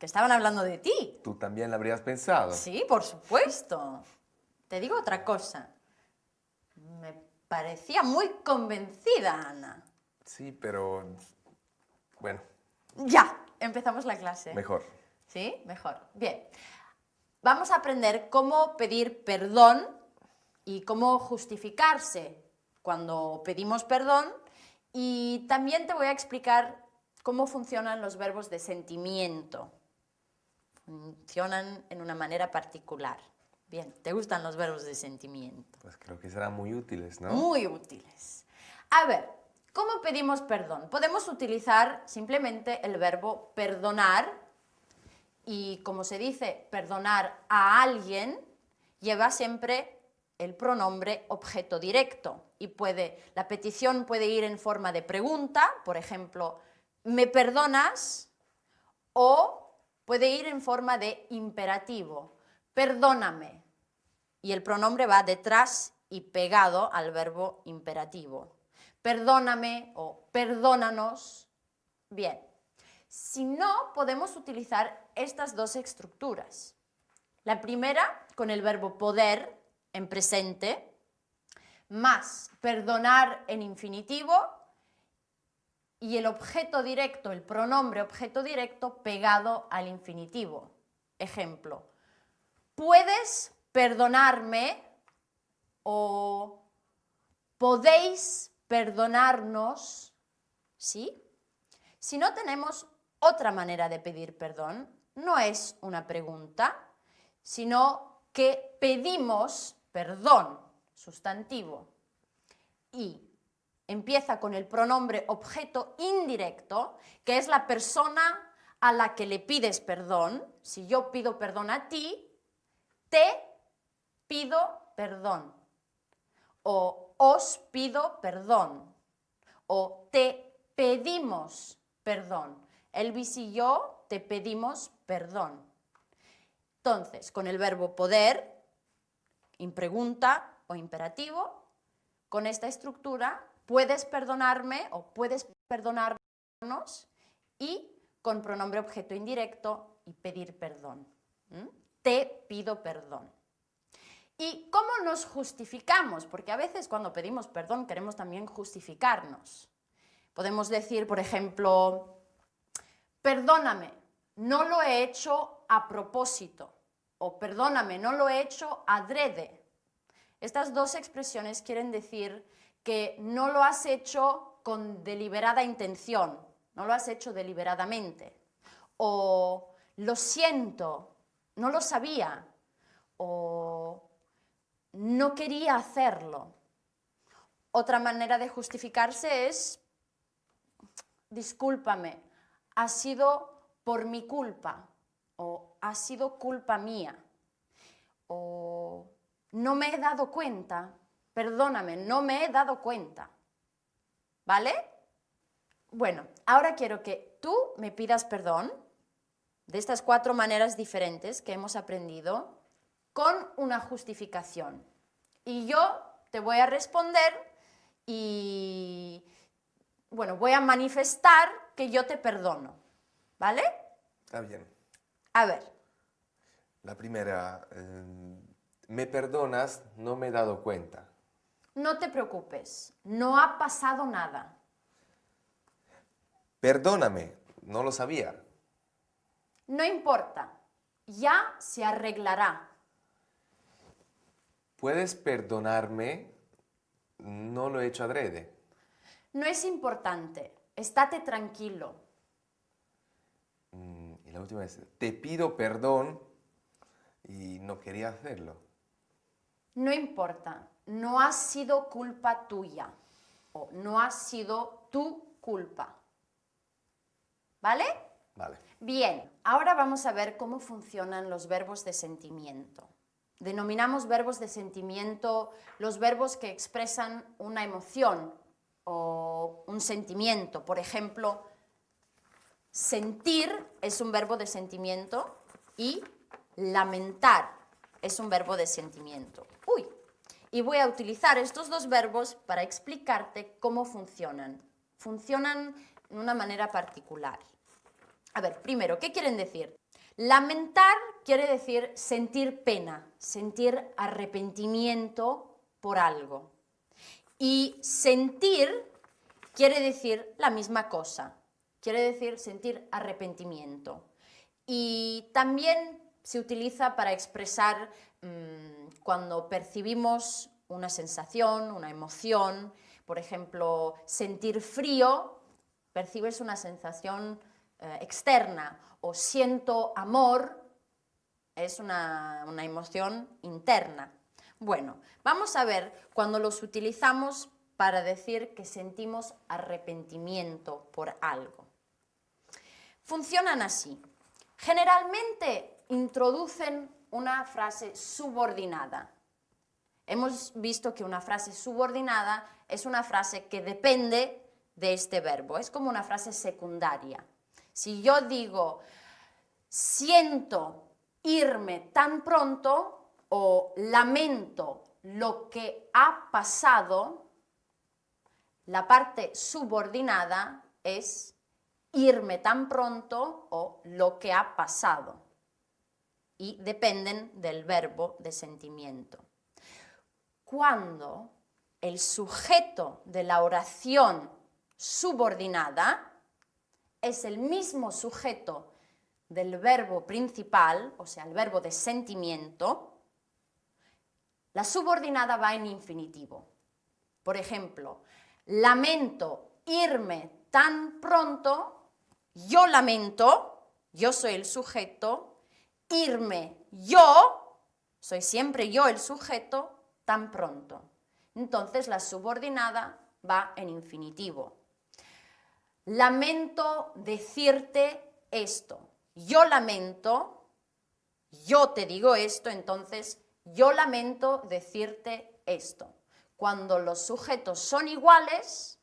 que estaban hablando de ti. Tú también lo habrías pensado. Sí, por supuesto. Te digo otra cosa. Me parecía muy convencida, Ana. Sí, pero... Bueno, Ya, empezamos la clase. mejor. ¿Sí? Mejor. Bien. Vamos a aprender cómo pedir perdón y cómo justificarse cuando pedimos perdón. Y también te voy a explicar cómo funcionan los verbos de sentimiento. Funcionan en una manera particular. Bien, ¿te gustan los verbos de sentimiento? Pues creo que serán muy útiles, ¿no? Muy útiles. A ver, ¿cómo pedimos perdón? Podemos utilizar simplemente el verbo perdonar y, como se dice, perdonar a alguien lleva siempre el pronombre objeto directo y la petición puede ir en forma de pregunta, por ejemplo, ¿me perdonas? O puede ir en forma de imperativo, perdóname. Y el pronombre va detrás y pegado al verbo imperativo. Perdóname o perdónanos. Bien, si no, podemos utilizar estas dos estructuras. La primera con el verbo poder en presente, más perdonar en infinitivo y el objeto directo, el pronombre objeto directo pegado al infinitivo. Ejemplo, ¿puedes perdonarme? O ¿podéis perdonarnos? ¿Sí? Si no tenemos otra manera de pedir perdón, no es una pregunta, sino que pedimos perdón, sustantivo, y empieza con el pronombre objeto indirecto, que es la persona a la que le pides perdón. Si yo pido perdón a ti, te pido perdón. O os pido perdón. O te pedimos perdón. Elvis y yo te pedimos perdón. Entonces, con el verbo poder, impregunta o imperativo, con esta estructura, puedes perdonarme o puedes perdonarnos y con pronombre objeto indirecto y pedir perdón. Te pido perdón. ¿Y cómo nos justificamos? Porque a veces cuando pedimos perdón queremos también justificarnos. Podemos decir, por ejemplo, perdóname, no lo he hecho a propósito. O perdóname, no lo he hecho adrede. Estas dos expresiones quieren decir que no lo has hecho con deliberada intención, no lo has hecho deliberadamente. O lo siento, no lo sabía. O no quería hacerlo. Otra manera de justificarse es, discúlpame, ha sido por mi culpa, o ha sido culpa mía, o no me he dado cuenta, perdóname, no me he dado cuenta. ¿Vale? Bueno, ahora quiero que tú me pidas perdón de estas 4 maneras diferentes que hemos aprendido, con una justificación. Y yo te voy a responder y, bueno, voy a manifestar que yo te perdono. ¿Vale? Está bien. A ver. La primera, ¿me perdonas? No me he dado cuenta. No te preocupes, no ha pasado nada. Perdóname, no lo sabía. No importa, ya se arreglará. ¿Puedes perdonarme? No lo he hecho adrede. No es importante, estate tranquilo. Y la última es, te pido perdón y no quería hacerlo. No importa, no ha sido culpa tuya o no ha sido tu culpa. ¿Vale? Vale. Bien, ahora vamos a ver cómo funcionan los verbos de sentimiento. Denominamos verbos de sentimiento los verbos que expresan una emoción o un sentimiento. Por ejemplo, sentir es un verbo de sentimiento y lamentar es un verbo de sentimiento. Y voy a utilizar estos dos verbos para explicarte cómo funcionan. Funcionan de una manera particular. A ver, primero, ¿qué quieren decir? Lamentar quiere decir sentir pena, sentir arrepentimiento por algo. Y sentir quiere decir la misma cosa, quiere decir sentir arrepentimiento. Y también se utiliza para expresar cuando percibimos una sensación, una emoción. Por ejemplo, sentir frío, percibes una sensación externa, o siento amor, es una emoción interna. Bueno, vamos a ver cuando los utilizamos para decir que sentimos arrepentimiento por algo. Funcionan así. Generalmente introducen una frase subordinada. Hemos visto que una frase subordinada es una frase que depende de este verbo, es como una frase secundaria. Si yo digo, siento irme tan pronto o lamento lo que ha pasado, la parte subordinada es irme tan pronto o lo que ha pasado. Y dependen del verbo de sentimiento. Cuando el sujeto de la oración subordinada es el mismo sujeto del verbo principal, o sea, el verbo de sentimiento, la subordinada va en infinitivo. Por ejemplo, lamento irme tan pronto, yo lamento, yo soy el sujeto, irme yo, soy siempre yo el sujeto, tan pronto. Entonces la subordinada va en infinitivo. Lamento decirte esto. Yo lamento, yo te digo esto, entonces yo lamento decirte esto. Cuando los sujetos son iguales,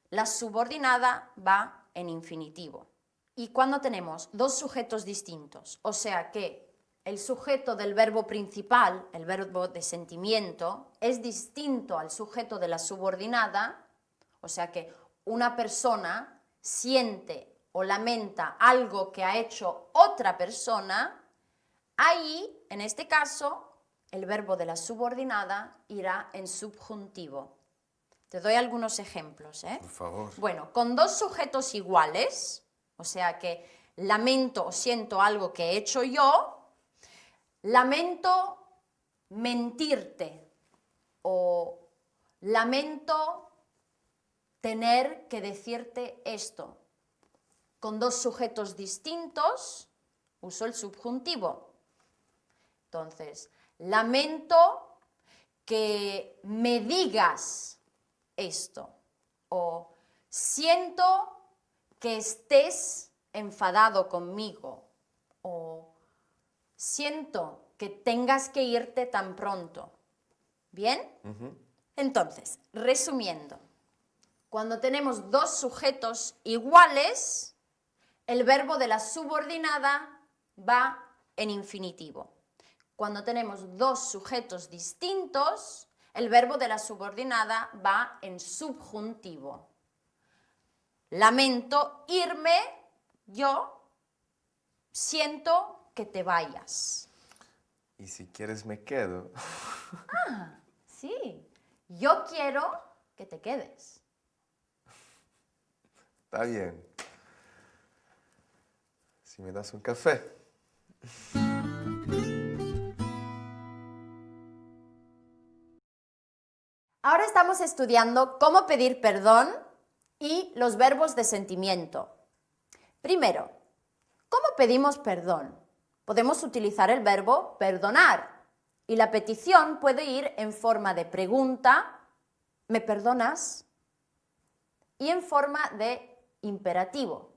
la subordinada va en infinitivo. Y cuando tenemos dos sujetos distintos, o sea que el sujeto del verbo principal, el verbo de sentimiento, es distinto al sujeto de la subordinada, o sea que una persona siente o lamenta algo que ha hecho otra persona, ahí, en este caso, el verbo de la subordinada irá en subjuntivo. Te doy algunos ejemplos, ¿eh? Por favor. Bueno, con dos sujetos iguales, o sea que lamento o siento algo que he hecho yo, lamento mentirte o lamento tener que decirte esto. Con dos sujetos distintos, uso el subjuntivo. Entonces, lamento que me digas esto. O siento que estés enfadado conmigo. O siento que tengas que irte tan pronto. ¿Bien? Entonces, resumiendo. Cuando tenemos dos sujetos iguales, el verbo de la subordinada va en infinitivo. Cuando tenemos dos sujetos distintos, el verbo de la subordinada va en subjuntivo. Lamento irme, yo siento que te vayas. Y si quieres me quedo. Sí, yo quiero que te quedes. Está bien. Si me das un café. Ahora estamos estudiando cómo pedir perdón y los verbos de sentimiento. Primero, ¿cómo pedimos perdón? Podemos utilizar el verbo perdonar y la petición puede ir en forma de pregunta, ¿me perdonas? Y en forma de imperativo,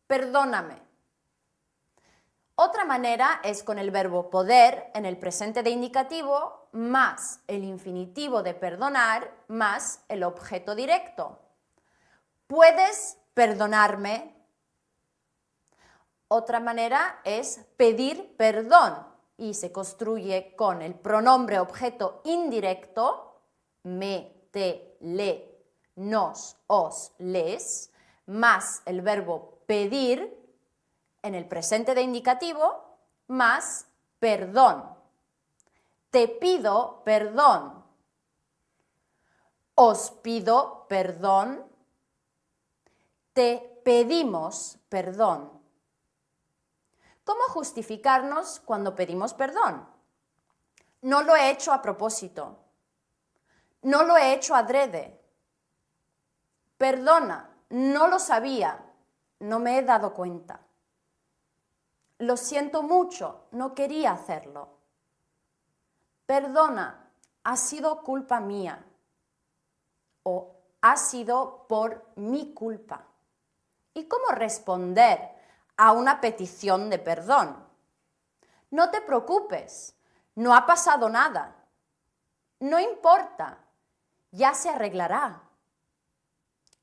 perdóname. Otra manera es con el verbo poder en el presente de indicativo más el infinitivo de perdonar más el objeto directo. ¿Puedes perdonarme? Otra manera es pedir perdón y se construye con el pronombre objeto indirecto me, te, le, nos, os, les, más el verbo pedir en el presente de indicativo más perdón. Te pido perdón. Os pido perdón. Te pedimos perdón. ¿Cómo justificarnos cuando pedimos perdón? No lo he hecho a propósito. No lo he hecho adrede. Perdona, no lo sabía. No me he dado cuenta. Lo siento mucho, no quería hacerlo. Perdona, ha sido culpa mía. O ha sido por mi culpa. ¿Y cómo responder a una petición de perdón? No te preocupes, no ha pasado nada. No importa, ya se arreglará.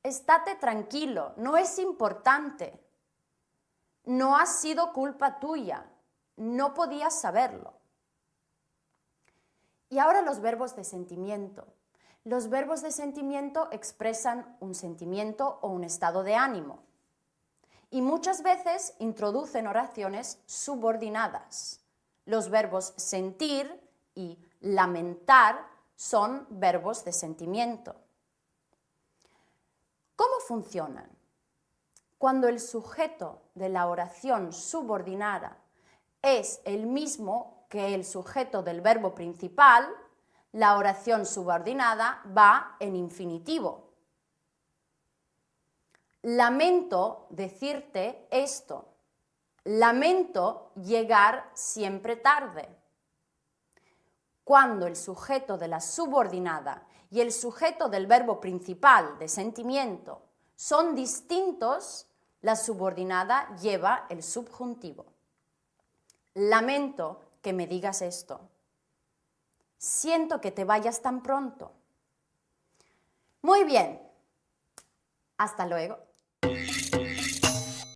Estate tranquilo, no es importante. No ha sido culpa tuya, no podías saberlo. Y ahora los verbos de sentimiento. Los verbos de sentimiento expresan un sentimiento o un estado de ánimo. Y muchas veces introducen oraciones subordinadas. Los verbos sentir y lamentar son verbos de sentimiento. ¿Cómo funcionan? Cuando el sujeto de la oración subordinada es el mismo que el sujeto del verbo principal, la oración subordinada va en infinitivo. Lamento decirte esto. Lamento llegar siempre tarde. Cuando el sujeto de la subordinada y el sujeto del verbo principal de sentimiento son distintos, la subordinada lleva el subjuntivo. Lamento que me digas esto. Siento que te vayas tan pronto. Muy bien. Hasta luego.